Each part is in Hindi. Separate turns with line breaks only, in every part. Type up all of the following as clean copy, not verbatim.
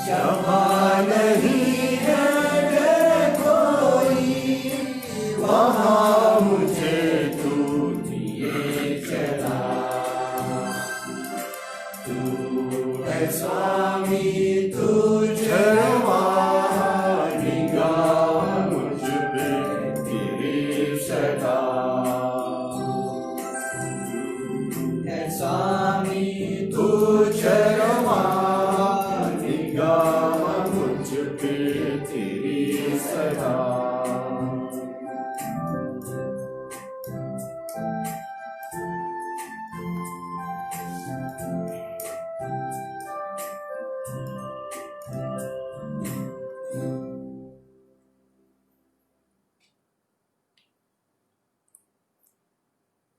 क्षमा नहीं है कोई, वहाँ मुझे तू दिए चला। तू है स्वामी तुझे निगाह मुझ पे तेरी सदा। तू है स्वामी तुझे निगाह मुझ पे तेरी सदा।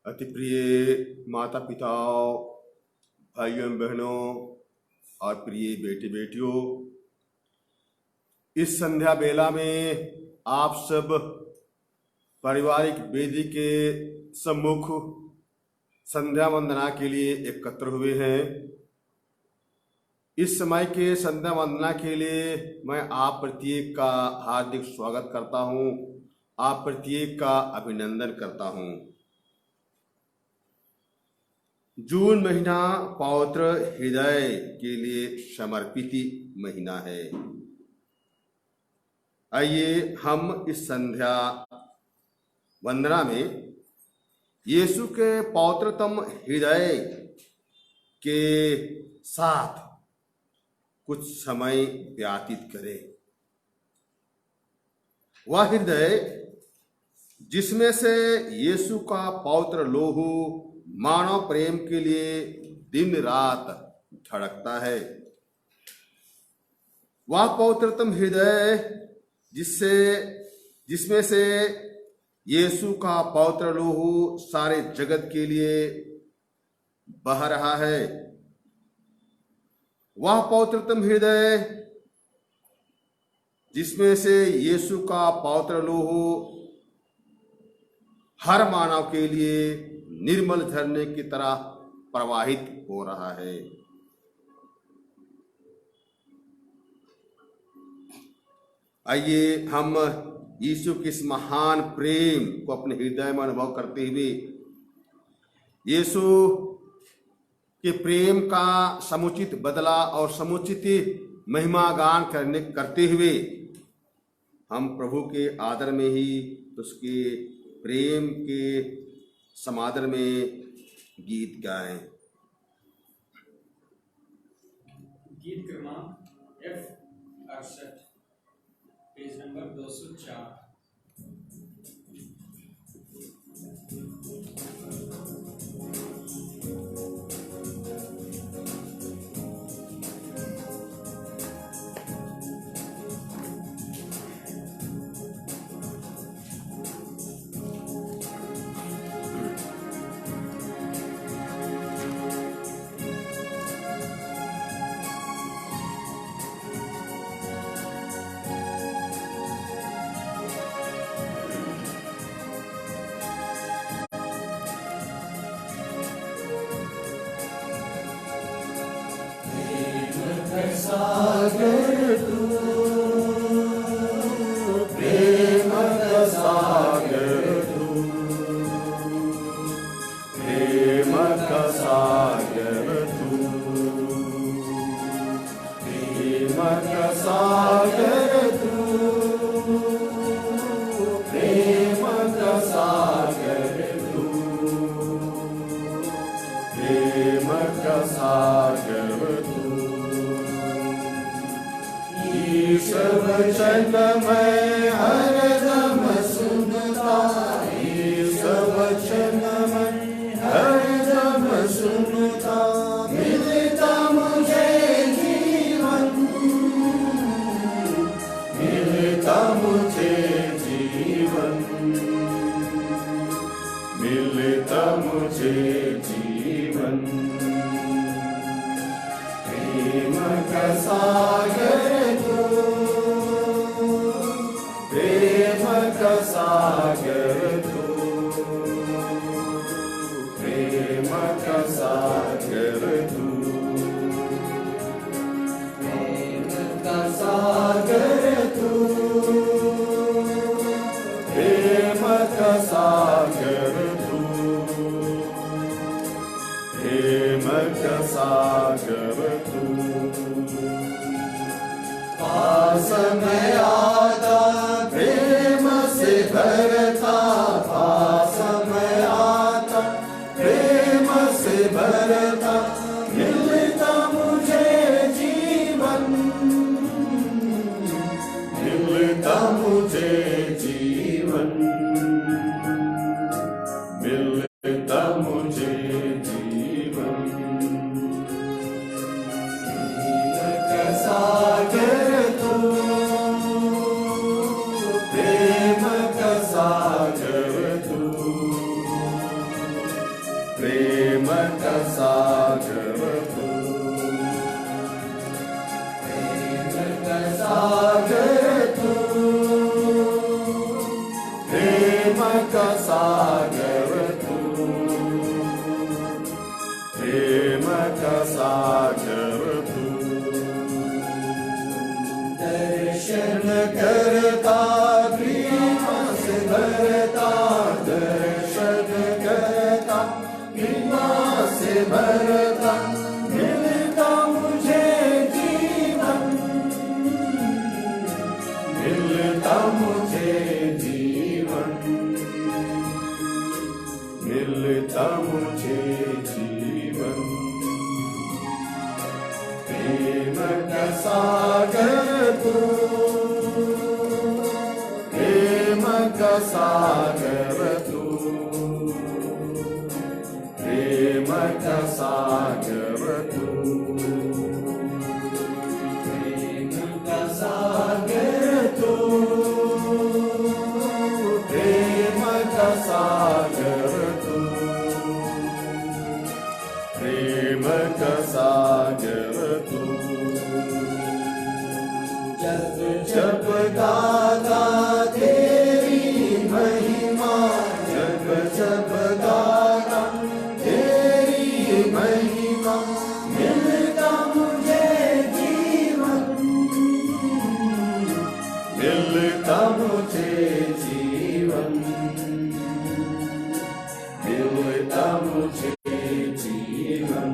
अति प्रिय माता पिताओं, भाइयों बहनों और प्रिय बेटे बेटियों, इस संध्या बेला में आप सब पारिवारिक वेदी के सम्मुख संध्या वंदना के लिए एकत्र हुए हैं। इस समय के संध्या वंदना के लिए मैं आप प्रत्येक का हार्दिक स्वागत करता हूं, आप प्रत्येक का अभिनंदन करता हूं। जून महीना पवित्र हृदय के लिए समर्पित महीना है। आइए हम इस संध्या वंदना में यीशु के पवित्रतम हृदय के साथ कुछ समय व्यतीत करें। वह हृदय जिसमें से यीशु का पवित्र लोहू मानव प्रेम के लिए दिन रात धड़कता है। वह पवित्रतम हृदय जिसमें से यीशु का पवित्र लोहू सारे जगत के लिए बह रहा है। वह पवित्रतम हृदय जिसमें से यीशु का पवित्र लोहू हर मानव के लिए निर्मल झरने की तरह प्रवाहित हो रहा है। आइए हम यीशु के इस महान प्रेम को अपने हृदय में अनुभव करते हुए यीशु के प्रेम का समुचित बदला और समुचित महिमा गान करते हुए हम प्रभु के आदर में ही उसके प्रेम के समादर में गीत गाएं।
गीत क्रमांक F68, पेज नंबर 204।
सागर तू, प्रेम का सागर तू, प्रेम का सागर तू, प्रेम का सागर तू, प्रेम का सागर तू, प्रेम का सागर तू। ईश वचन मैं हरदम सुनता, ईश वचन मैं हरदम सुनता, मिलता मुझे जीवन, मिलता मुझे जीवन, मिलता मुझे जीवन। प्रेम का सागर का सागर तू, प्रेम का सागर तू, प्रेम पास में आता, प्रेम से भरता, पास में आता, प्रेम से भरता, मिलता मुझे जीवन, मिलता मुझे जीवन, मिलता मुझे जीवन। प्रेम का सागर तू, प्रेम का सागर तू, प्रेम का सागर तू, प्रेम का सागर तू, प्रेम का सागर तू, प्रेम का सागर तू। दर्शन करता, कृपा से भरता, दर्शन करता, कृपा से भरता, मिलता मुझे जीवन, मिलता मुझे जीवन, मिलता मुझे जीवन। प्रेम का सागर तू, प्रेम का सागर तू, प्रेम का सागर तू, प्रेम का सागर तू, प्रेम का सागर तू, प्रेम का सागर तू। जब जब गाता तेरी महिमा, जब जब गाता तेरी महिमा, मिलता मुझे जीवन, मिलता मुझे जीवन, मिलता मुझे जीवन।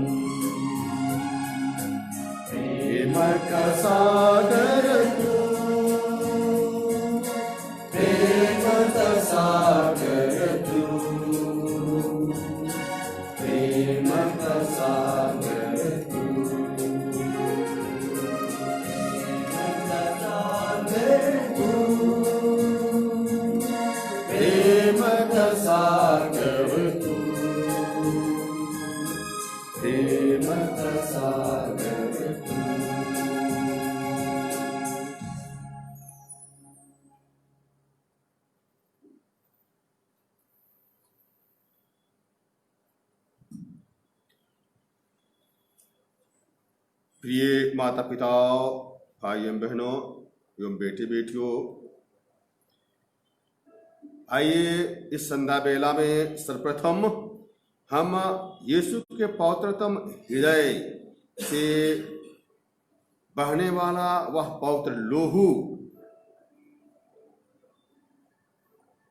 प्रेम का सागर तू, प्रेम का सागर तू, प्रेम का सागर तू, प्रेम का सागर तू, प्रेम का सागर तू, प्रेम का सागर तू।
प्रिय माता पिता, भाई एवं बहनों एवं बेटे बेटियों, आइए इस संध्या बेला में सर्वप्रथम हम यीशु के पवित्रतम हृदय से बहने वाला वह पवित्र लोहू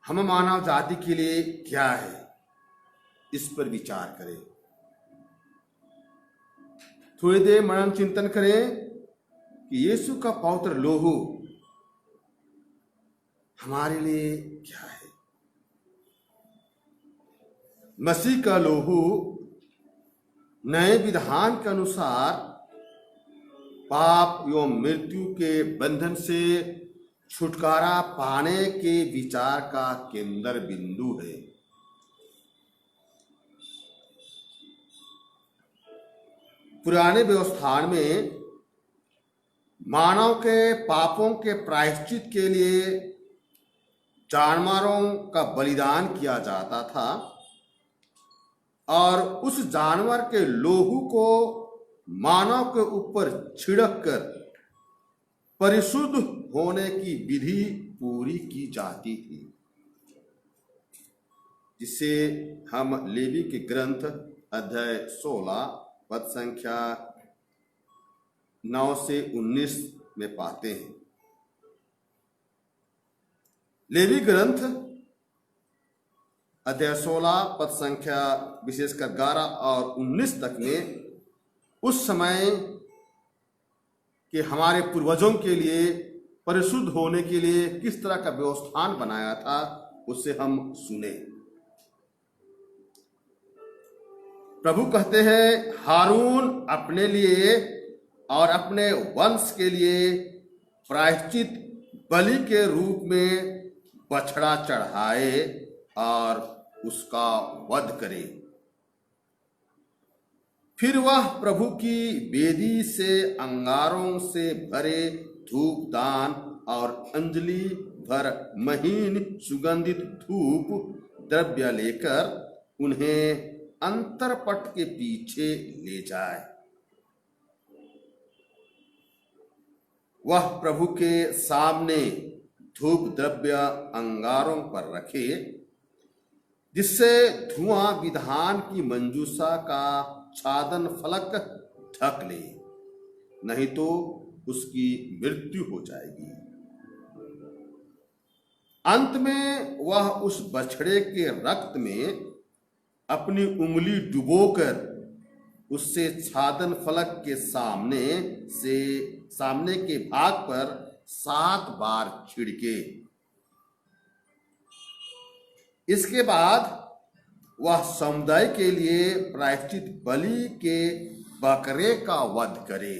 हम मानव जाति के लिए क्या है, इस पर विचार करें। थोड़ी देर मनन चिंतन करें कि यीशु का पवित्र लोहू हमारे लिए क्या है। मसीह का लोहू नए विधान के अनुसार पाप एवं मृत्यु के बंधन से छुटकारा पाने के विचार का केंद्र बिंदु है। पुराने व्यवस्थान में मानव के पापों के प्रायश्चित के लिए जानवरों का बलिदान किया जाता था और उस जानवर के लोहू को मानव के ऊपर छिड़क कर परिशुद्ध होने की विधि पूरी की जाती थी, जिसे हम लेवी के ग्रंथ अध्याय 16 पद संख्या 9 से 19 में पाते हैं। लेवी ग्रंथ अध्याय 16 पद संख्या विशेषकर 11 और 19 तक में उस समय के हमारे पूर्वजों के लिए परिशुद्ध होने के लिए किस तरह का व्यवस्थान बनाया था, उससे हम सुने। प्रभु कहते हैं, हारून अपने लिए और अपने वंश के लिए प्रायश्चित बलि के रूप में बछड़ा चढ़ाए और उसका वध करे। फिर वह प्रभु की वेदी से अंगारों से भरे धूप दान और अंजलि भर महीन सुगंधित धूप द्रव्य लेकर उन्हें अंतरपट के पीछे ले जाए। वह प्रभु के सामने धूप द्रव्य अंगारों पर रखे, जिससे धुआं विधान की मंजूषा का छादन फलक ढक ले, नहीं तो उसकी मृत्यु हो जाएगी। अंत में वह उस बछड़े के रक्त में अपनी उंगली डुबोकर उससे छादन फलक के सामने के भाग पर 7 बार छिड़के। इसके बाद वह समुदाय के लिए प्रायश्चित बलि के बकरे का वध करे।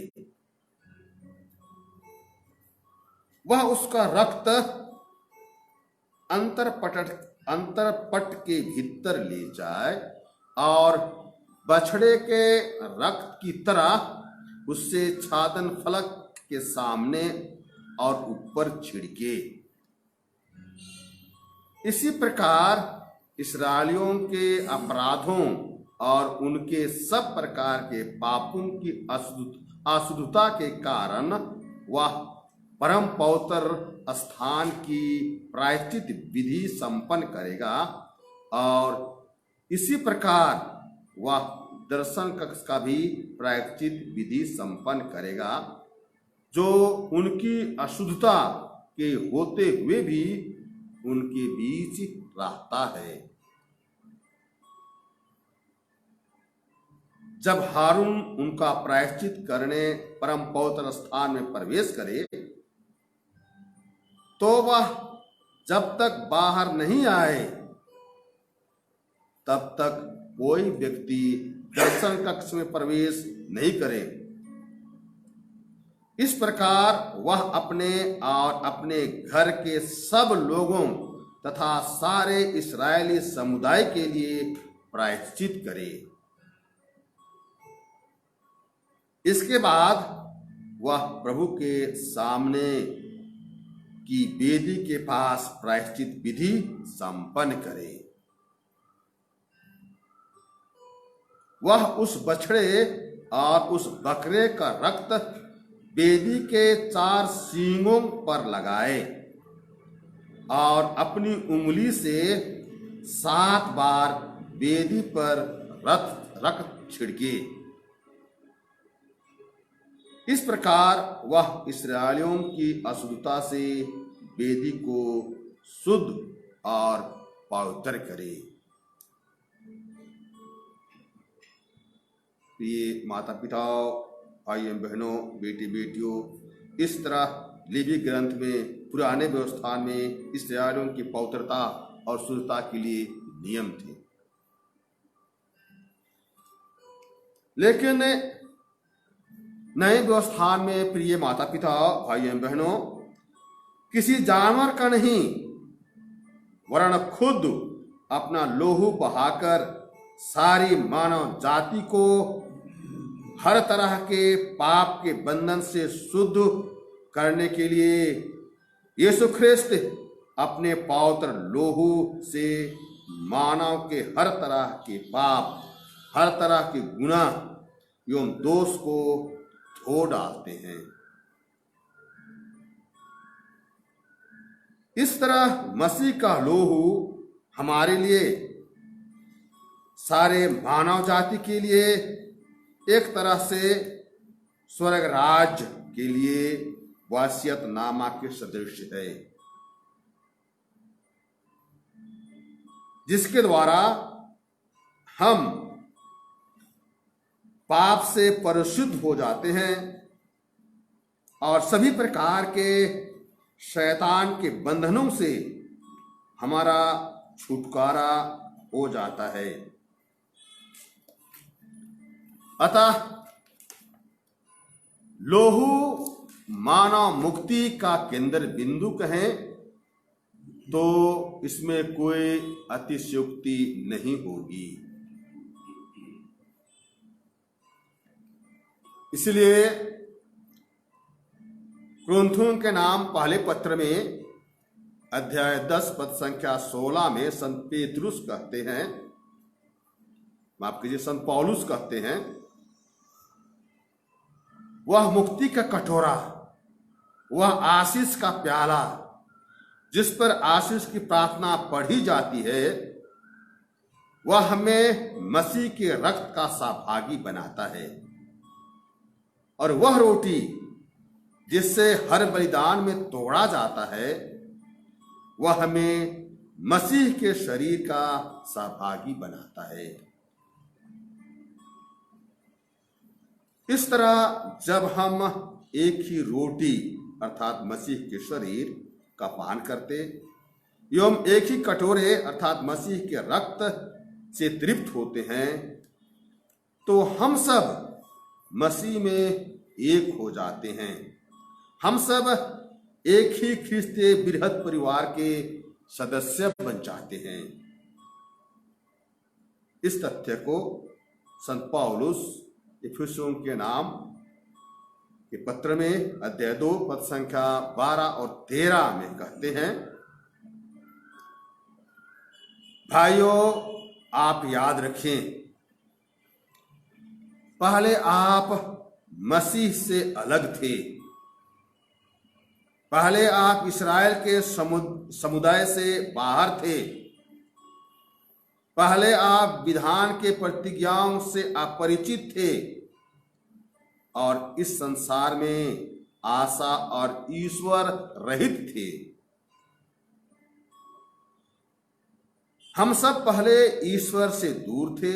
वह उसका रक्त अंतरपट के भीतर ले जाए और बछड़े के रक्त की तरह उससे छादन फलक के सामने और ऊपर छिड़के। इसी प्रकार इस्राएलियों के अपराधों और उनके सब प्रकार के पापों की अशुद्धता के कारण वह परम पवित्र स्थान की प्रायश्चित विधि संपन्न करेगा और इसी प्रकार वह दर्शन कक्ष का भी प्रायश्चित विधि संपन्न करेगा, जो उनकी अशुद्धता के होते हुए भी उनके बीच रहता है। जब हारून उनका प्रायश्चित करने परम पवित्र स्थान में प्रवेश करे, तो वह जब तक बाहर नहीं आए तब तक कोई व्यक्ति दर्शन कक्ष में प्रवेश नहीं करे। इस प्रकार वह अपने और अपने घर के सब लोगों तथा सारे इस्राएली समुदाय के लिए प्रायश्चित करे। इसके बाद वह प्रभु के सामने की वेदी के पास प्रायश्चित विधि संपन्न करे। वह उस बछड़े और उस बकरे का रक्त वेदी के 4 सींगों पर लगाए और अपनी उंगली से 7 बार वेदी पर रक्त छिड़के। इस प्रकार वह इस्राएलियों की अशुद्धता से वेदी को शुद्ध और पवित्र करे। प्रिय माता पिता, भाइयों बहनों, बेटी बेटियों, इस तरह लेवी ग्रंथ में पुराने व्यवस्थान में इस्राएलियों की पवित्रता और शुद्धता के लिए नियम थे। लेकिन नए व्यवस्थान में प्रिय माता पिता, भाइयों बहनों, किसी जानवर का नहीं वरन खुद अपना लोहू बहाकर सारी मानव जाति को हर तरह के पाप के बंधन से शुद्ध करने के लिए यीशु ख्रिस्त अपने पवित्र लोहू से मानव के हर तरह के पाप, हर तरह के गुनाह एवं दोष को धो डालते हैं। इस तरह मसीह का लोहू हमारे लिए, सारे मानव जाति के लिए एक तरह से स्वर्ग राज्य के लिए वासियतनामा के सदृश है, जिसके द्वारा हम पाप से परिशुद्ध हो जाते हैं और सभी प्रकार के शैतान के बंधनों से हमारा छुटकारा हो जाता है। अतः लोहू मानव मुक्ति का केंद्र बिंदु कहें तो इसमें कोई अतिशयोक्ति नहीं होगी। इसलिए कुरिन्थियों के नाम पहले पत्र में अध्याय 10 पद संख्या 16 में संत पेतरुस कहते हैं, माफ कीजिए, संत पौलुस कहते हैं, वह मुक्ति का कटोरा, वह आशीष का प्याला जिस पर आशीष की प्रार्थना पढ़ी जाती है, वह हमें मसीह के रक्त का सहभागी बनाता है। और वह रोटी जिससे हर बलिदान में तोड़ा जाता है, वह हमें मसीह के शरीर का सहभागी बनाता है। इस तरह जब हम एक ही रोटी अर्थात मसीह के शरीर का पान करते एवं एक ही कटोरे अर्थात मसीह के रक्त से तृप्त होते हैं, तो हम सब मसीह में एक हो जाते हैं। हम सब एक ही ख्रिस्तीय बृहद परिवार के सदस्य बन जाते हैं। इस तथ्य को संत पौलुस इफिसियों के नाम के पत्र में अध्याय 2 पद संख्या 12 और 13 में कहते हैं, भाइयों आप याद रखें, पहले आप मसीह से अलग थे। पहले आप इस्राएल के समुदाय से बाहर थे। पहले आप विधान के प्रतिज्ञाओं से अपरिचित थे और इस संसार में आशा और ईश्वर रहित थे। हम सब पहले ईश्वर से दूर थे,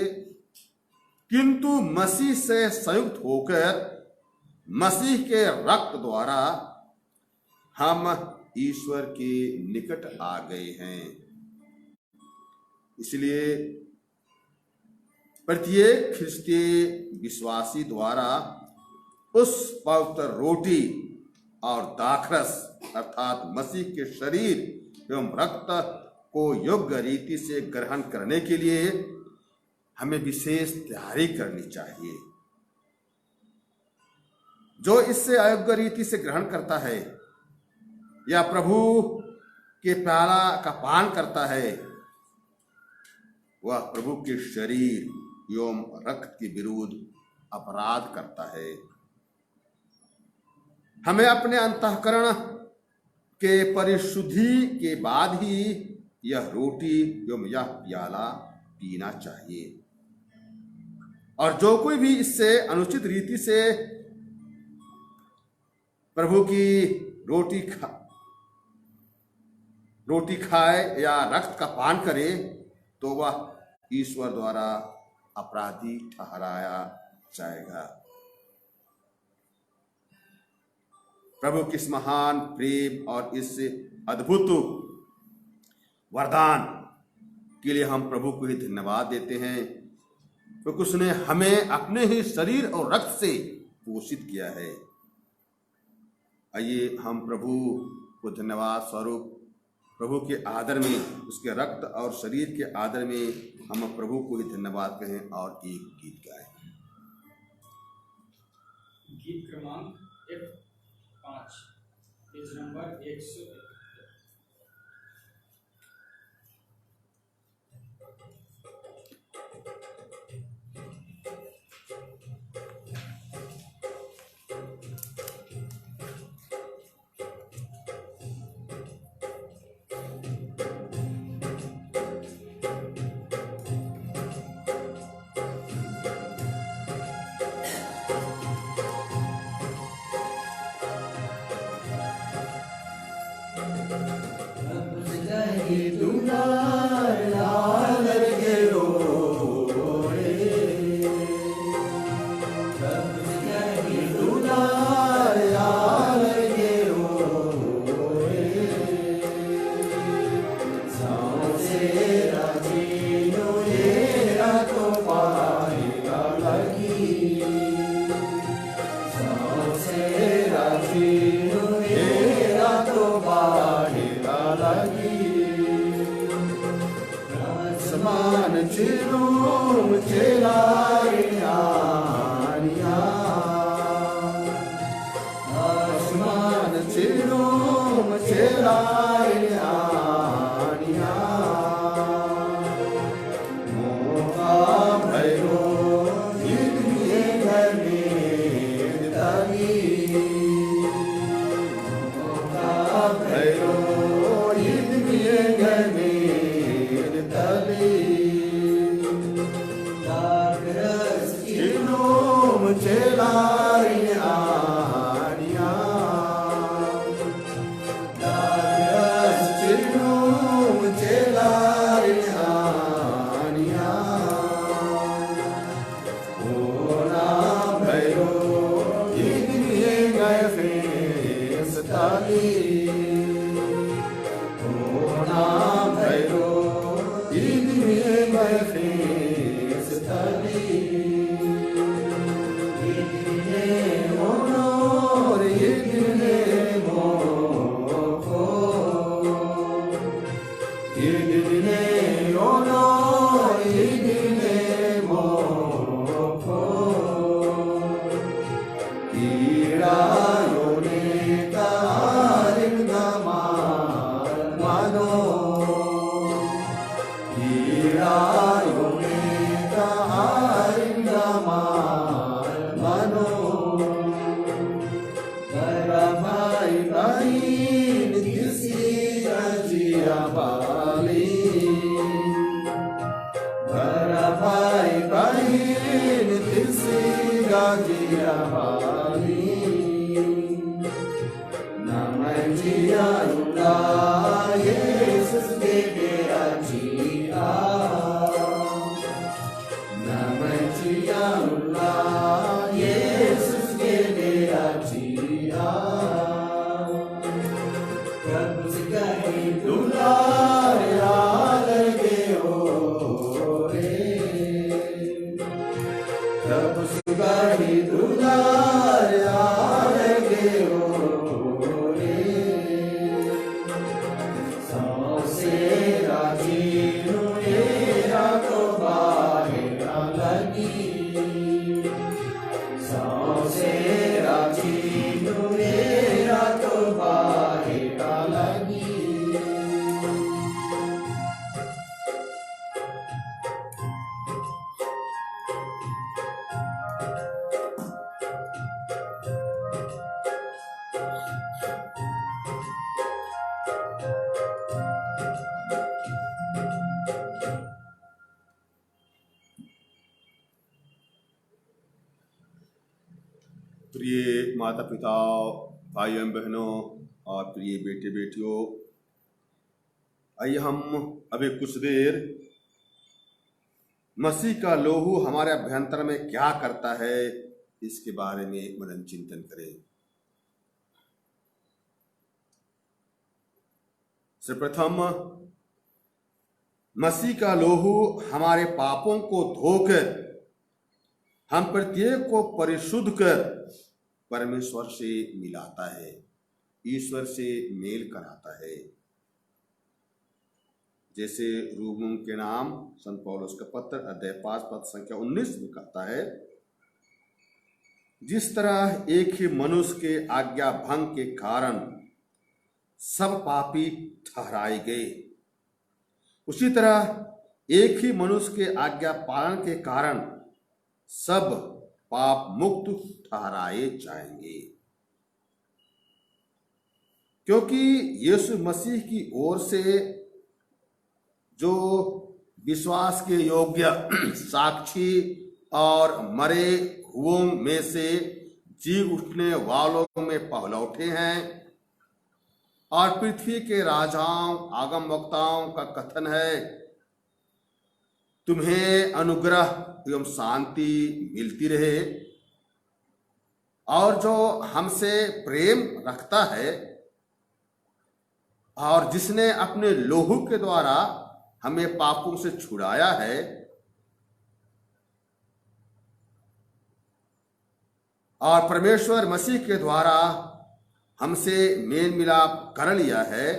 किंतु मसीह से संयुक्त होकर मसीह के रक्त द्वारा हम ईश्वर के निकट आ गए हैं। इसलिए प्रत्येक ख्रिस्तीय विश्वासी द्वारा उस पवित्र रोटी और दाखरस अर्थात मसीह के शरीर एवं रक्त को योग्य रीति से ग्रहण करने के लिए हमें विशेष तैयारी करनी चाहिए। जो इससे अयोग्य रीति से ग्रहण करता है या प्रभु के प्याला का पान करता है, वह प्रभु के शरीर एवं रक्त के विरुद्ध अपराध करता है। हमें अपने अंतःकरण के परिशुद्धि के बाद ही यह रोटी एवं यह प्याला पीना चाहिए। और जो कोई भी इससे अनुचित रीति से प्रभु की रोटी खाए या रक्त का पान करे, तो वह ईश्वर द्वारा अपराधी ठहराया जाएगा। प्रभु किस महान प्रेम और इस अद्भुत वरदान के लिए हम प्रभु को ही धन्यवाद देते हैं, क्योंकि उसने हमें अपने ही शरीर और रक्त से पोषित किया है। आइए हम प्रभु को धन्यवाद स्वरूप प्रभु के आदर में, उसके रक्त और शरीर के आदर में हम प्रभु को ही धन्यवाद कहें और एक गीत गाएं।
गीत क्रमांक F5, पेज नंबर 171।
मेरा तो बाहेरा लगी आसमान चिरूम चेलारिया आसमान चिरूम चेलारिया मोका भैरो जिंदगी घर में तली मोका भैरो जिंदगी घर में तली लागरस चिरूम चेलारिया
प्रिय माता पिता, भाइयों बहनों और प्रिय बेटे बेटियों, आइए हम अभी कुछ देर मसीह का लोहू हमारे अभ्यंतर में क्या करता है इसके बारे में मनन चिंतन करें। सर्वप्रथम मसीह का लोहू हमारे पापों को धोकर हम प्रत्येक को परिशुद्ध कर परमेश्वर से मिलाता है, ईश्वर से मेल कराता है। जैसे रोमियों के नाम संत पौलुस का पत्र अध्याय 5 पद संख्या 19 में कहता है, जिस तरह एक ही मनुष्य के आज्ञा भंग के कारण सब पापी ठहराए गए, उसी तरह एक ही मनुष्य के आज्ञा पालन के कारण सब पाप मुक्त ठहराए जाएंगे। क्योंकि यीशु मसीह की ओर से जो विश्वास के योग्य साक्षी और मरे हुओं में से जी उठने वालों में पहलौठे हैं, और पृथ्वी के राजाओं आगम वक्ताओं का कथन है, तुम्हें अनुग्रह एवं शांति मिलती रहे। और जो हमसे प्रेम रखता है और जिसने अपने लोहू के द्वारा हमें पापों से छुड़ाया है, और परमेश्वर मसीह के द्वारा हमसे मेल मिलाप कर लिया है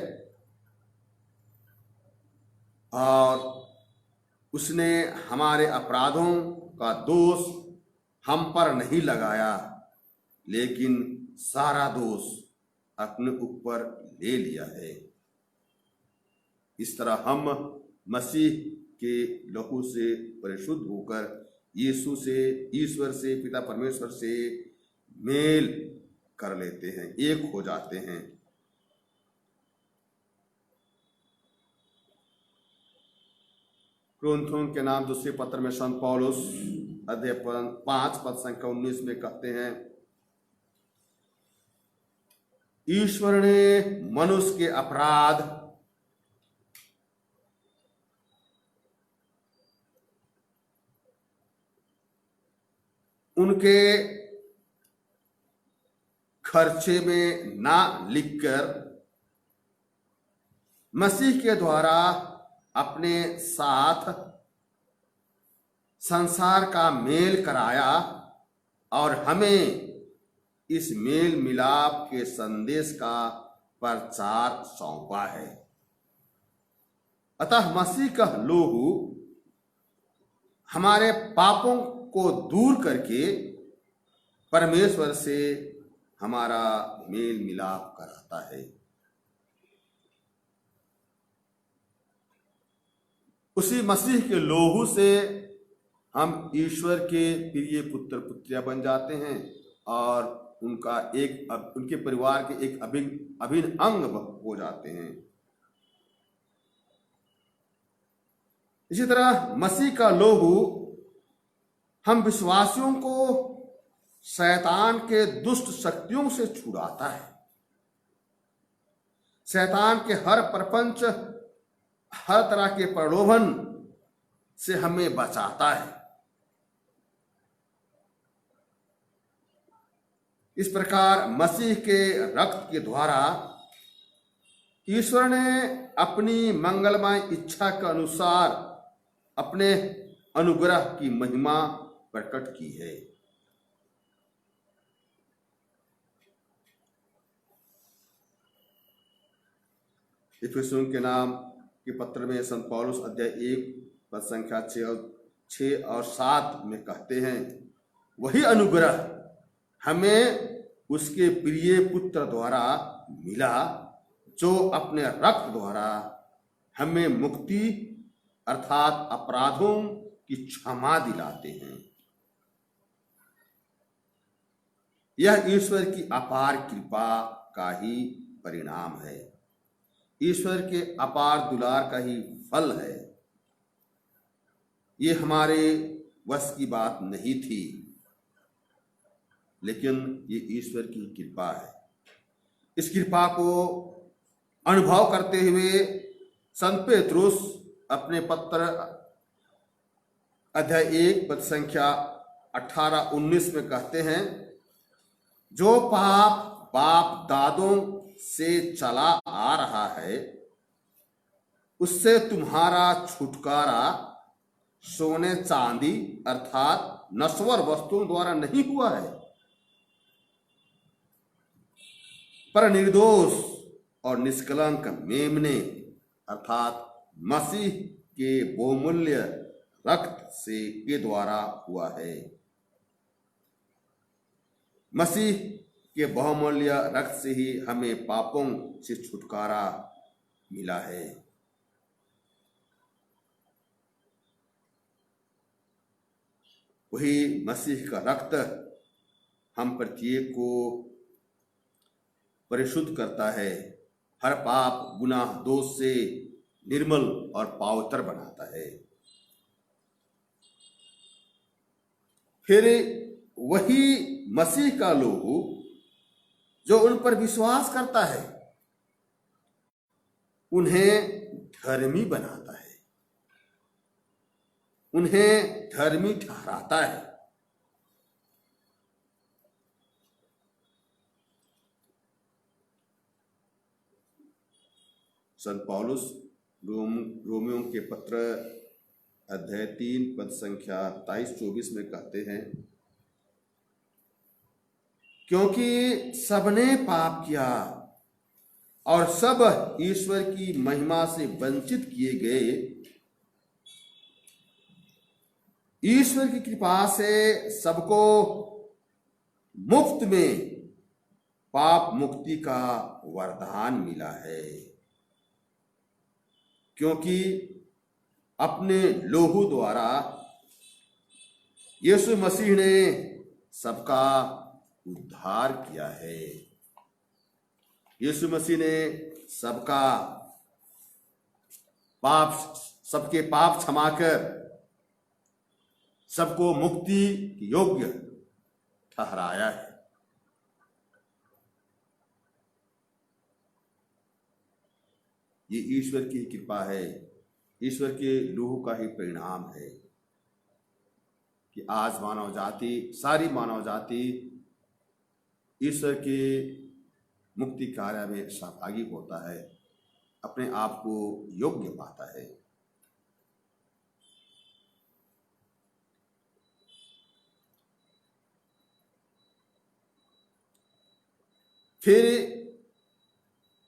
और उसने हमारे अपराधों का दोष हम पर नहीं लगाया, लेकिन सारा दोष अपने ऊपर ले लिया है। इस तरह हम मसीह के लहू से परिशुद्ध होकर यीशु से, ईश्वर से, पिता परमेश्वर से मेल कर लेते हैं, एक हो जाते हैं। कुरिन्थियों के नाम दूसरे पत्र में संत पौलुस अध्याय 5 पद संख्या 19 में कहते हैं, ईश्वर ने मनुष्य के अपराध उनके खर्चे में ना लिखकर मसीह के द्वारा अपने साथ संसार का मेल कराया और हमें इस मेल मिलाप के संदेश का प्रचार सौंपा है। अतः मसीह का लहू हमारे पापों को दूर करके परमेश्वर से हमारा मेल मिलाप कराता है। उसी मसीह के लोहू से हम ईश्वर के प्रिय पुत्र पुत्रियां बन जाते हैं और उनके परिवार के एक अभिन्न अंग हो जाते हैं। इसी तरह मसीह का लोहू हम विश्वासियों को शैतान के दुष्ट शक्तियों से छुड़ाता है, शैतान के हर प्रपंच, हर तरह के प्रलोभन से हमें बचाता है। इस प्रकार मसीह के रक्त के द्वारा ईश्वर ने अपनी मंगलमय इच्छा के अनुसार अपने अनुग्रह की महिमा प्रकट की है। इफिसियों के नाम के पत्र में संत पौलुस अध्याय 1 पद संख्या 6 और 7 में कहते हैं, वही अनुग्रह हमें उसके प्रिय पुत्र द्वारा मिला, जो अपने रक्त द्वारा हमें मुक्ति अर्थात अपराधों की क्षमा दिलाते हैं। यह ईश्वर की अपार कृपा का ही परिणाम है, ईश्वर के अपार दुलार का ही फल है। ये हमारे वश की बात नहीं थी, लेकिन ये ईश्वर की कृपा है। इस कृपा को अनुभव करते हुए संत पेत्रुस अपने पत्र अध्याय 1 पद संख्या 18-19 में कहते हैं, जो पाप बाप दादों से चला आ रहा है, उससे तुम्हारा छुटकारा सोने चांदी अर्थात नश्वर वस्तुओं द्वारा नहीं हुआ है, पर निर्दोष और निष्कलंक मेमने अर्थात मसीह के बहुमूल्य रक्त से के द्वारा हुआ है। मसीह के बहुमूल्य रक्त से ही हमें पापों से छुटकारा मिला है। वही मसीह का रक्त हम प्रत्येक को परिशुद्ध करता है, हर पाप गुनाह दोष से निर्मल और पवित्र बनाता है। फिर वही मसीह का लोहू जो उन पर विश्वास करता है, उन्हें धर्मी बनाता है, उन्हें धर्मी ठहराता है। संत पौलुस रोमियों के पत्र अध्याय 3 पद संख्या 23-24 में कहते हैं, क्योंकि सबने पाप किया और सब ईश्वर की महिमा से वंचित किए गए। ईश्वर की कृपा से सबको मुफ्त में पाप मुक्ति का वरदान मिला है, क्योंकि अपने लोहू द्वारा यीशु मसीह ने सबका उद्धार किया है। यीशु मसीह ने सबके पाप क्षमा कर सबको मुक्ति योग्य ठहराया है। ये ईश्वर की कृपा है, ईश्वर के लहू का ही परिणाम है कि आज सारी मानव जाति ईश्वर के मुक्ति कार्य में सहभागी होता है, अपने आप को योग्य पाता है। फिर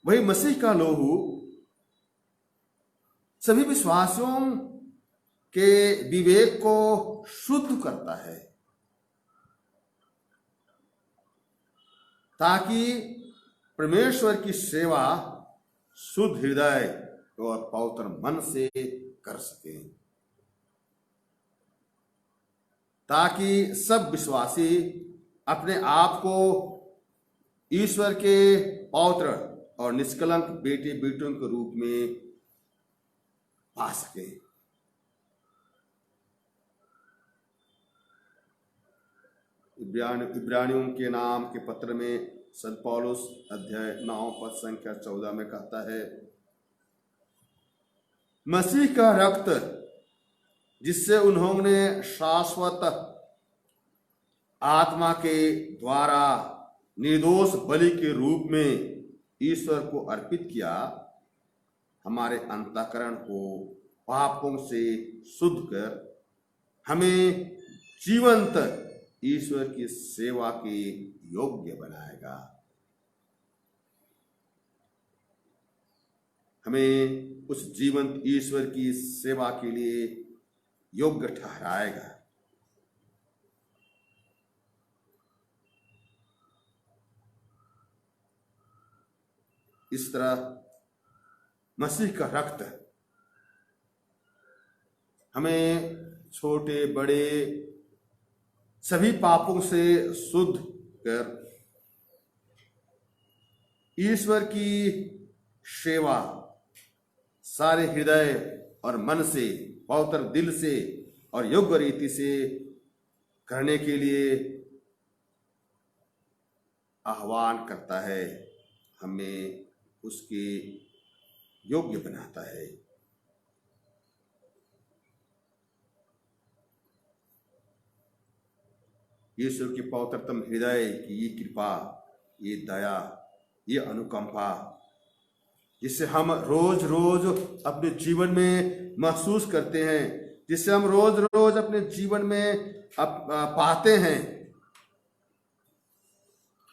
वही मसीह का लोहू सभी विश्वासियों के विवेक को शुद्ध करता है, ताकि परमेश्वर की सेवा शुद्ध हृदय और पवित्र मन से कर सके, ताकि सब विश्वासी अपने आप को ईश्वर के पवित्र और निष्कलंक बेटे बेटियों के रूप में पा सके। इब्रानियों के नाम के पत्र में संत पौलुस अध्याय 9 पद संख्या 14 में कहता है, मसीह का रक्त जिससे उन्होंने शाश्वत आत्मा के द्वारा निर्दोष बलि के रूप में ईश्वर को अर्पित किया, हमारे अंतःकरण को पापों से शुद्ध कर हमें जीवंत ईश्वर की सेवा के योग्य बनाएगा। हमें उस जीवंत ईश्वर की सेवा के लिए योग्य ठहराएगा। इस तरह मसीह का रक्त हमें छोटे बड़े सभी पापों से शुद्ध कर ईश्वर की सेवा सारे हृदय और मन से, पवित्र दिल से और योग्य रीति से करने के लिए आह्वान करता है, हमें उसके योग्य बनाता है। ईश्वर की पवित्रतम हृदय की ये कृपा, ये दया, ये अनुकंपा, जिससे हम रोज रोज अपने जीवन में महसूस करते हैं, जिससे हम रोज रोज अपने जीवन में पाते हैं।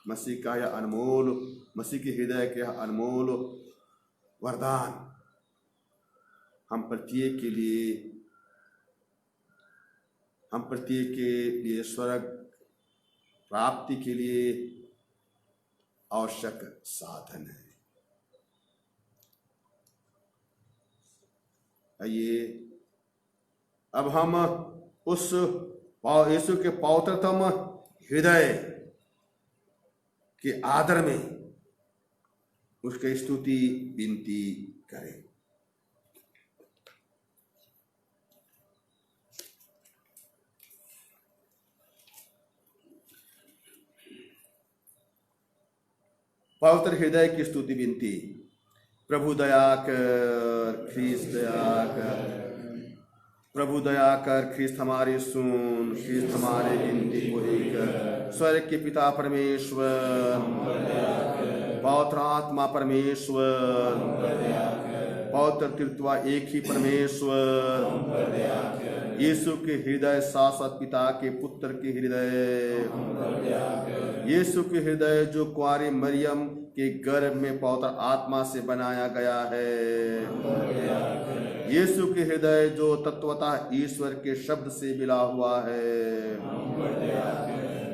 मसीह का यह अनमोल, मसीह के हृदय के अनमोल वरदान हम प्रत्येक के लिए स्वर्ग प्राप्ति के लिए आवश्यक साधन है। आइए अब हम उस यीशु के पवित्रतम हृदय के आदर में उसकी स्तुति विनती करें। पवित्र हृदय की स्तुति विनती। प्रभु दया कर, ख्रीस्त दया कर, प्रभु दया कर, ख्रीस्त हमारी सुन, ख्रीस्त हमारी विनती पूरी कर। स्वर्ग के पिता परमेश्वर पवित्र आत्मा परमेश्वर, पवित्र तृत्वा एक ही परमेश्वर, यीशु के हृदय शाश्वत पिता के पुत्र के हृदय, यीशु के हृदय जो कुंवारी मरियम के गर्भ में पवित्र आत्मा से बनाया गया है, यीशु के हृदय जो तत्वतः ईश्वर के शब्द से मिला हुआ है,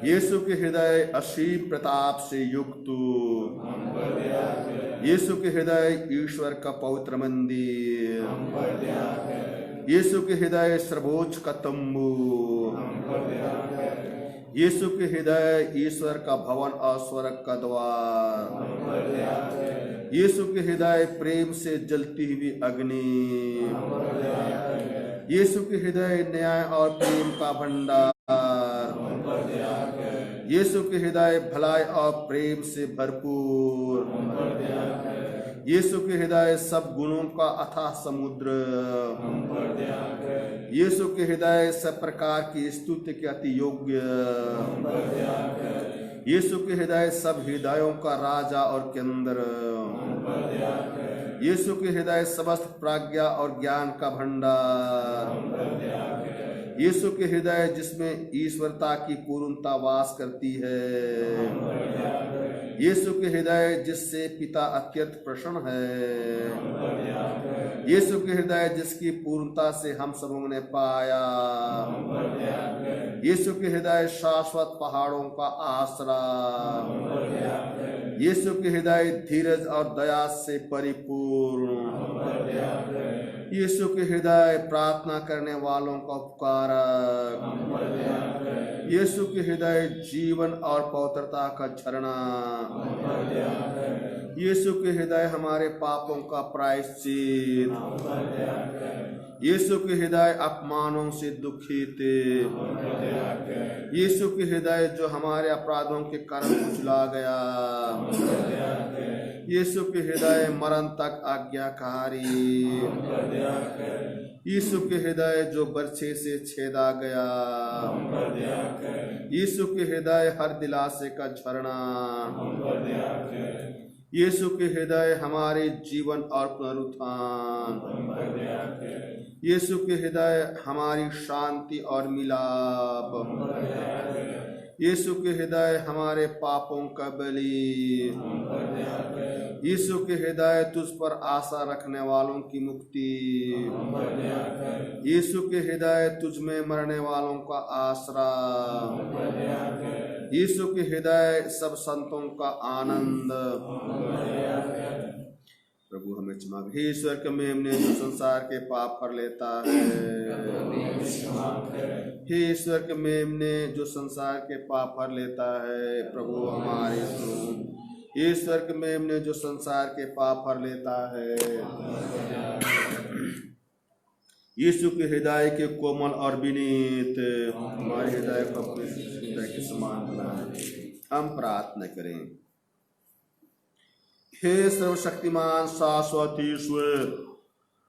यीशु के हृदय असीम प्रताप से युक्त, यीशु के हृदय ईश्वर का पवित्र मंदिर, यीशु के हृदय सर्वोच्च का तंबू, यीशु के हृदय ईश्वर का भवन और स्वर्ग का द्वार, यीशु के हृदय प्रेम से जलती हुई अग्नि, यीशु के हृदय न्याय और प्रेम का भंडार, यीशु के हृदय भलाई और प्रेम से भरपूर, यीशु के हृदय सब गुणों का अथाह समुद्र, यीशु के हृदय सब प्रकार की स्तुति के अति योग्य, यीशु के हृदय सब हृदयों का राजा और केंद्र, यीशु के हृदय समस्त प्राज्ञा और ज्ञान का भंडार, यीशु के हृदय जिसमें ईश्वरता की पूर्णता वास करती है, यीशु के हृदय जिससे पिता अत्यंत प्रसन्न है, यीशु के हृदय जिसकी पूर्णता से हम सबों ने पाया, यीशु के हृदय शाश्वत पहाड़ों का आसरा, यीशु के हृदय धीरज और दया से परिपूर्ण, यीशु के हृदय प्रार्थना करने वालों का उपकारक, यीशु के हृदय जीवन और पवित्रता का झरना, यीशु के हृदय हमारे पापों का प्रायश्चित, यीशु के हृदय अपमानों से दुखित, यीशु के हृदय जो हमारे अपराधों के कारण कुचला गया, यीशु के हृदय मरण तक आज्ञाकारी, यीशु के हृदय जो बर्छे से छेदा गया, यीशु के हृदय हर दिलासे का झरना, यीशु के हृदय हमारे जीवन और पुनरुत्थान, यीशु के हृदय हमारी शांति और मिलाप, यीशु के हृदय हमारे पापों का बलि, यीशु के हृदय तुझ पर आशा रखने वालों की मुक्ति, यीशु के हृदय तुझ में मरने वालों का आसरा, यीशु के हृदय सब संतों का आनंद। प्रभु हमें क्षमा कर। हे ईश्वर के मेमने जो संसार के पाप पर लेता है, हे ईश्वर के मेमने जो संसार के पाप पर लेता है, प्रभु हमारे सुन। ईश्वर के मेमने जो संसार के पाप पर लेता है, यीशु के हृदय के कोमल और विनीत हमारे हृदय को अपने हृदय के समान बनाए। हम प्रार्थना करें। हे सर्वशक्तिमान शाश्वत ईश्वर,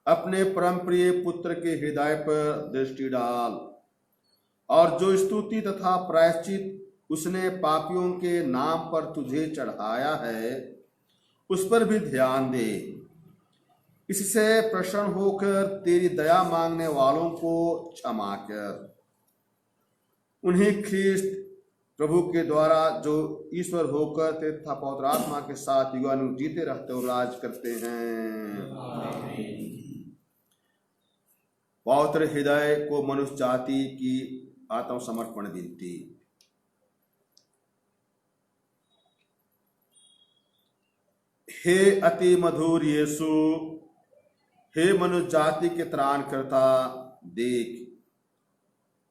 अपने परम प्रिय पुत्र के हृदय पर दृष्टि डाल और जो स्तुति तथा प्रायश्चित उसने पापियों के नाम पर तुझे चढ़ाया है उस पर भी ध्यान दे। इससे प्रसन्न होकर तेरी दया मांगने वालों को क्षमा कर। उन्हें ख्रिस्त प्रभु के द्वारा जो ईश्वर होकर तथा पवित्र आत्मा के साथ युगानुयुग जीते रहते और राज करते हैं। पवित्र हृदय को मनुष्य जाति की आत्मसमर्पण विनती। हे अति मधुर यीशु, हे मनुष्य जाति के त्राणकर्ता, देख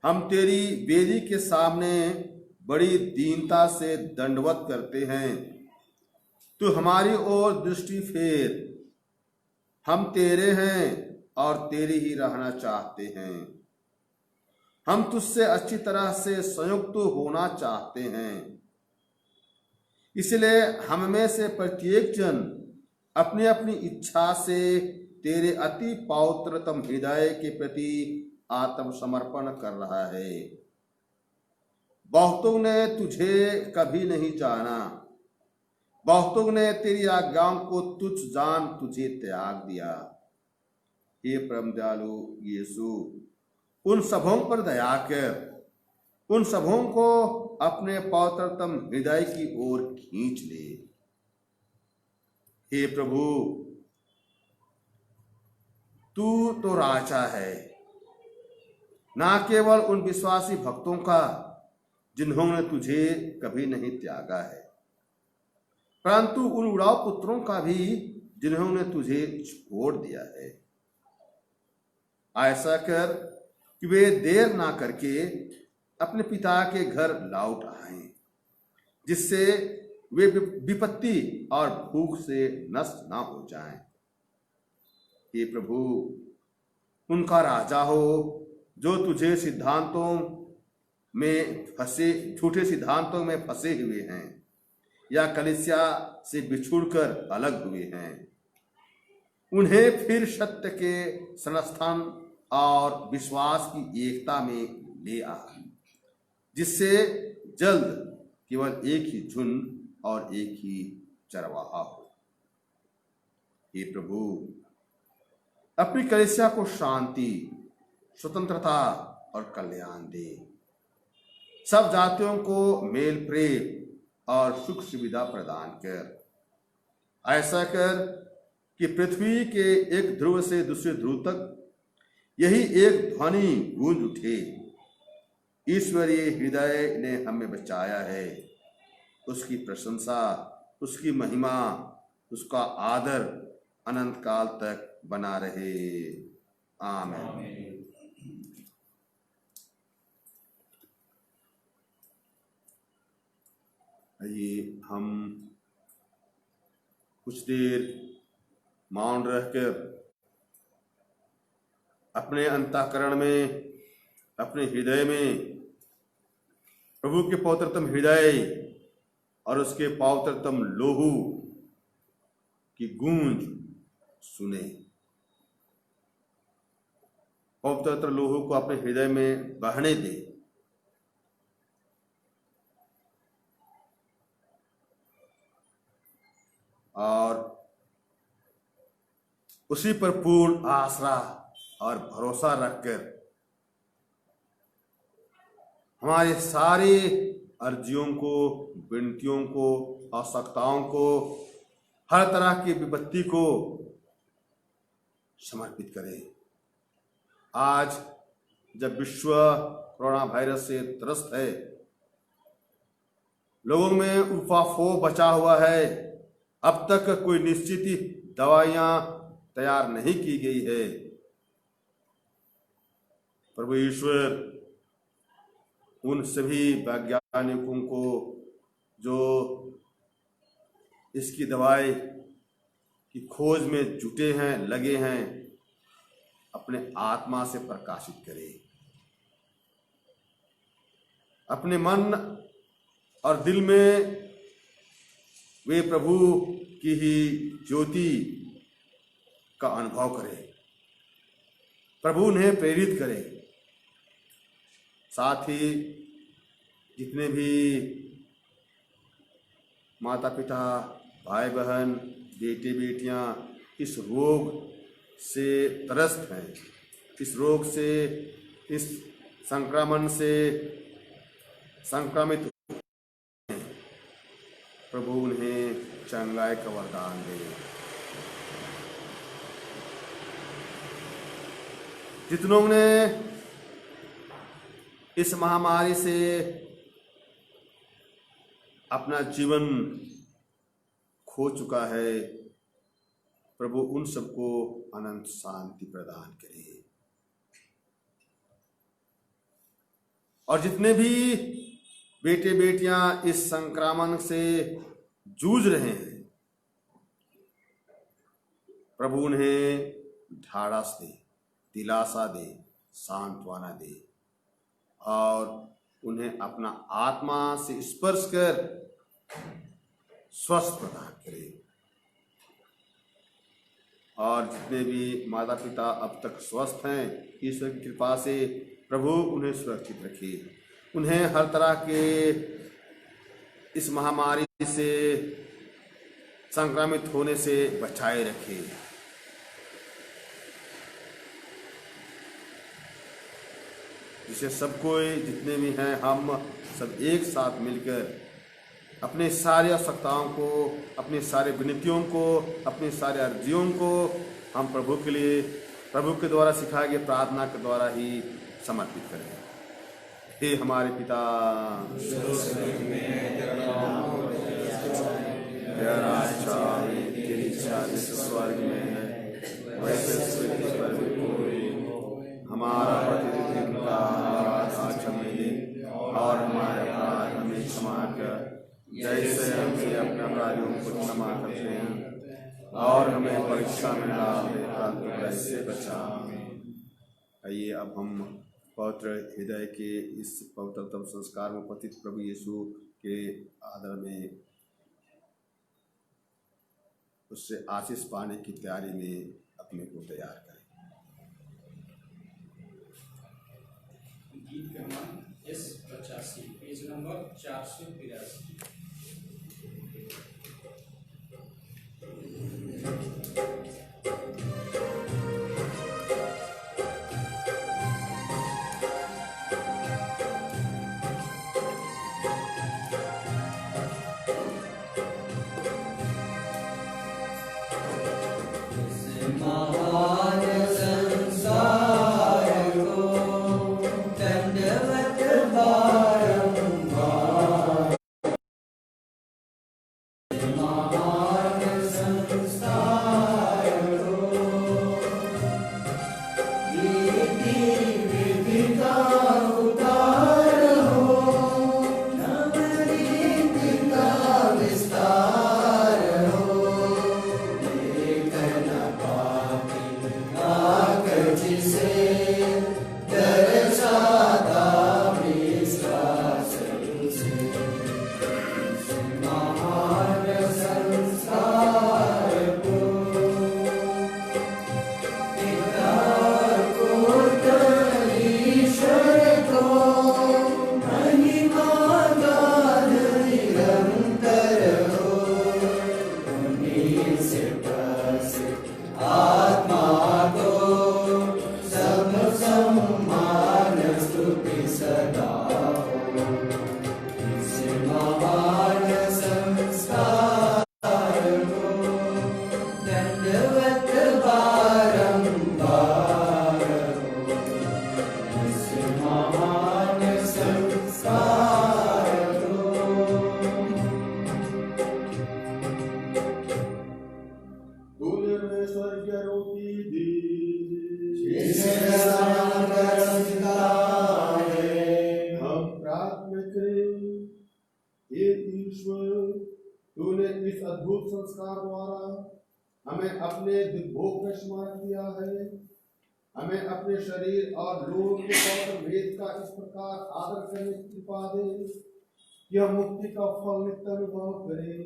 हम तेरी वेदी के सामने बड़ी दीनता से दंडवत करते हैं। तू हमारी ओर दृष्टि फेर। हम तेरे हैं और तेरे ही रहना चाहते हैं। हम तुझसे अच्छी तरह से संयुक्त होना चाहते हैं। इसलिए हम में से प्रत्येक जन अपनी अपनी इच्छा से तेरे अति पवित्रतम हृदय के प्रति आत्मसमर्पण कर रहा है। बहुतों ने तुझे कभी नहीं जाना, बहुतों ने तेरी आज्ञाओं को तुच्छ जान तुझे त्याग दिया। हे परम दयालु यीशु, उन सबों पर दया कर, उन सबों को अपने पवित्रतम हृदय की ओर खींच ले। हे प्रभु, तू तो राजा है, ना केवल उन विश्वासी भक्तों का जिन्होंने तुझे कभी नहीं त्यागा है, परंतु उन उड़ाव पुत्रों का भी जिन्होंने तुझे छोड़ दिया है। ऐसा कर कि वे देर ना करके अपने पिता के घर लौट आएं, जिससे वे विपत्ति और भूख से नष्ट ना हो जाएं। हे प्रभु, उनका राजा हो जो तुझे सिद्धांतों में फंसे, झूठे सिद्धांतों में फंसे हुए हैं या कलीसिया से बिछुड़कर अलग हुए हैं। उन्हें फिर सत्य के संस्थान और विश्वास की एकता में ले आ, जिससे जल्द केवल एक ही झुंड और एक ही चरवाहा हो। हे प्रभु, अपनी कलीसिया को शांति, स्वतंत्रता और कल्याण दे। सब जातियों को मेल प्रेम और सुख सुविधा प्रदान कर। ऐसा कर कि पृथ्वी के एक ध्रुव से दूसरे ध्रुव तक यही एक ध्वनि गूंज उठे, ईश्वरीय हृदय ने हमें बचाया है। उसकी प्रशंसा, उसकी महिमा, उसका आदर अनंत काल तक बना रहे। आमीन। आइए हम कुछ देर मौन रहकर अपने अंतःकरण में, अपने हृदय में प्रभु के पवित्रतम हृदय और उसके पवित्रतम लोहू की गूंज सुने। पवित्र लोहू को अपने हृदय में बहने दे। और उसी पर पूर्ण आसरा और भरोसा रखकर हमारे सारे अर्जियों को, विनतियों को, आवश्यकताओं को, हर तरह की विपत्ति को समर्पित करें। आज जब विश्व कोरोना वायरस से त्रस्त है, लोगों में उफाफो बचा हुआ है, अब तक कोई निश्चित दवाइयां तैयार नहीं की गई है। प्रभु ईश्वर उन सभी वैज्ञानिकों को जो इसकी दवाई की खोज में जुटे हैं, लगे हैं, अपने आत्मा से प्रकाशित करे। अपने मन और दिल में वे प्रभु की ही ज्योति का अनुभव करें। प्रभु उन्हें प्रेरित करे। साथ ही जितने भी माता पिता, भाई बहन, बेटे बेटियां इस रोग से त्रस्त हैं, इस रोग से, इस संक्रमण से संक्रमित हैं, प्रभु उन्हें चंगाई का वरदान दे। जितनों ने इस महामारी से अपना जीवन खो चुका है, प्रभु उन सबको अनंत शांति प्रदान करे। और जितने भी बेटे बेटियां इस संक्रमण से जूझ रहे हैं, प्रभु उन्हें ढाढ़स दे, दिलासा दे, सांत्वना दे और उन्हें अपना आत्मा से स्पर्श कर स्वस्थ प्रदान करे। और जितने भी माता पिता अब तक स्वस्थ हैं, ईश्वर की कृपा से प्रभु उन्हें सुरक्षित रखे। उन्हें हर तरह के इस महामारी से संक्रमित होने से बचाए रखे। जिसे सब कोई जितने भी हैं हम सब एक साथ मिलकर अपने सारी आवश्यकताओं को, अपनी सारी विनतियों को, अपनी सारी अर्जियों को हम प्रभु के लिए, प्रभु के द्वारा सिखाए गए प्रार्थना के द्वारा ही समर्पित करें। हे हमारे पिता, तेरा राज्य आए, तेरी इच्छा जैसे स्वर्ग में है वैसे पृथ्वी पर भी पूरी। हमारा प्रतिदिन का आहार आज हमें दे, और हमारे अपराध हमें क्षमा कर जैसे हम भी अपने अपराधियों को क्षमा करते हैं, और हमें परीक्षा में डाल दे परंतु कैसे बचा। आइए अब हम पवित्र हृदय के इस पवित्रतम संस्कार में पतित प्रभु यीशु के आदर में उससे आशीष पाने की तैयारी में अपने को तैयार करें।
गीत क्रमांक S85 पेज नंबर 483।
महान संसार को दंडवत बारंबार, महान संसार को रीति विधि का उतार हो, नवरीति का विस्तार हो। जिसे दर्शाता विश्वास से, महान संसार को पिता को ईश्वर को महिमा गान निरंतर हो। उन्हीं से प्रसिद्ध आत्मा को सम्मान स्तुति सदा हो। इस महान संस्कार को दंडवत बारंबार हो। इस महान संस्कार को
तूने हमें स्वर्गीय रोटी दी,
जिसे स्नान कर सिखाए।
हम प्रार्थना करें। हे ईश्वर, तूने इस अद्भुत संस्कार द्वारा हमें अपने भोग का स्मरण किया है। हमें अपने शरीर और लोग के पवित्र भेद का इस प्रकार आदर करने की कृपा दे कि हम मुक्ति का फल नित्य अनुभव करें।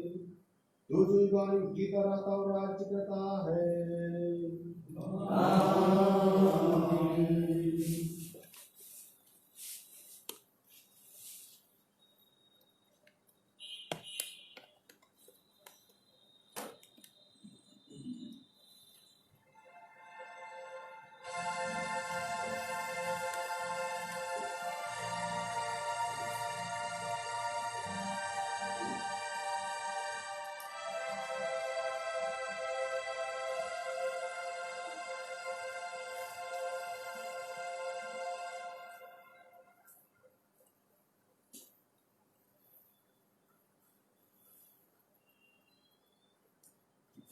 तू जो युगानु जीता रहता और राज्य करता है।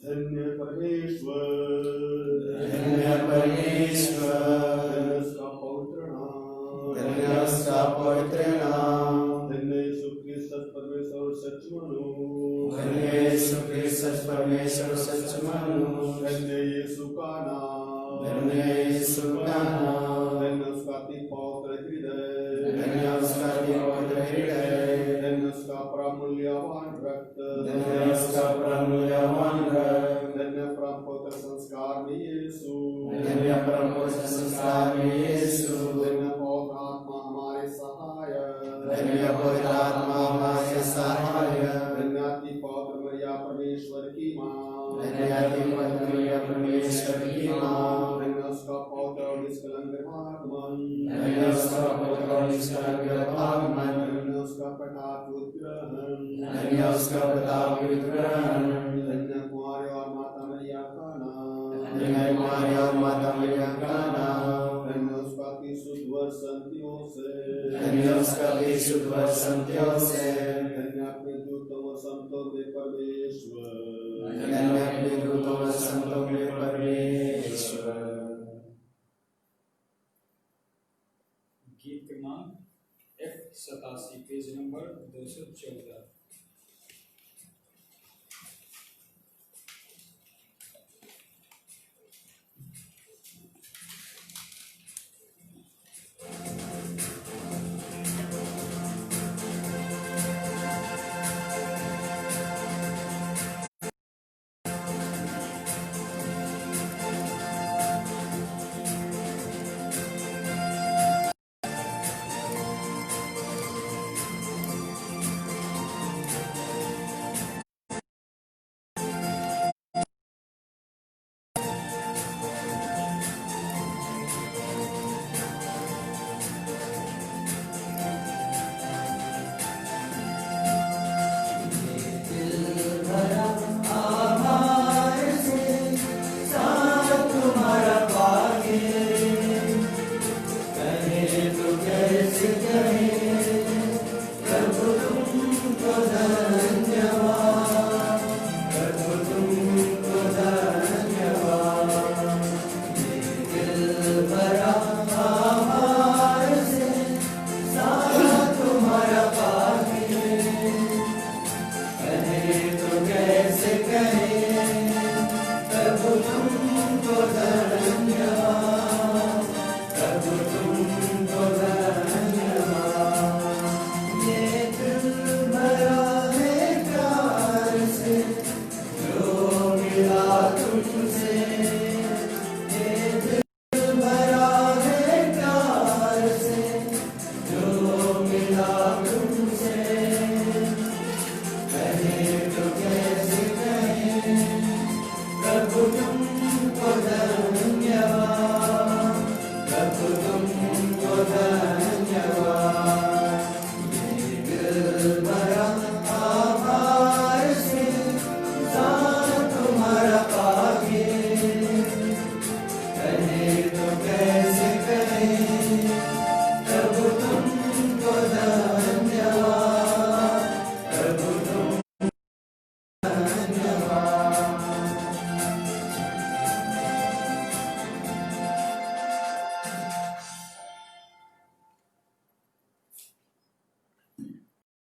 धन्य परमेश्वर,
धन्य परमेश्वर,
धन्य उसका पवित्र नाम,
धन्य उसका पवित्र नाम,
धन्य यीशु क्रिस्त परमेश्वर सच मनो,
धन्य यीशु क्रिस्त परमेश्वर सच मनो,
धन्य यीशु का नाम,
धन्य यीशु का नाम,
धन्य उसका अति पवित्र हृदय,
धन्य उसका पवित्र हृदय,
धन्य उसका प्रमूल्यवान रक्त,
धन्य उसका प्रमूल्यवान रक्त,
धन्य परम पवित्र संस्कार में यीशु,
धन्य परम पवित्र संस्कार में यीशु,
धन्य पवित्र आत्मा हमारे सहायक,
धन्य पवित्र आत्मा हमारे सहायक,
धन्य अति पवित्र मरिया परमेश्वर की
न्यायाधिपति परमेश्वर की माँ,
धन्य उसका पौधा और निष्कलंक निर्माण,
धन्य उसका पुत्र और निष्कलंक आगमन,
धन्य उसका प्रताप उद्ग्रहण,
धन्य उसका प्रताप विग्रहण,
धन्य कुमार और माता मैया का नाम,
धन्य कुमारी और माता मैया का नाम,
धन्य उसका की शुद्ध वर्षंतियों से,
धन्य उसका विशुद्ध वर्षंत्यों से,
धन्य अपने दूतों और संतों में परमेश्वर,
धन्य अपने दूतों और संतों में परमेश्वर।
गीत क्रमांक F87 पेज नंबर 214।
तुमसे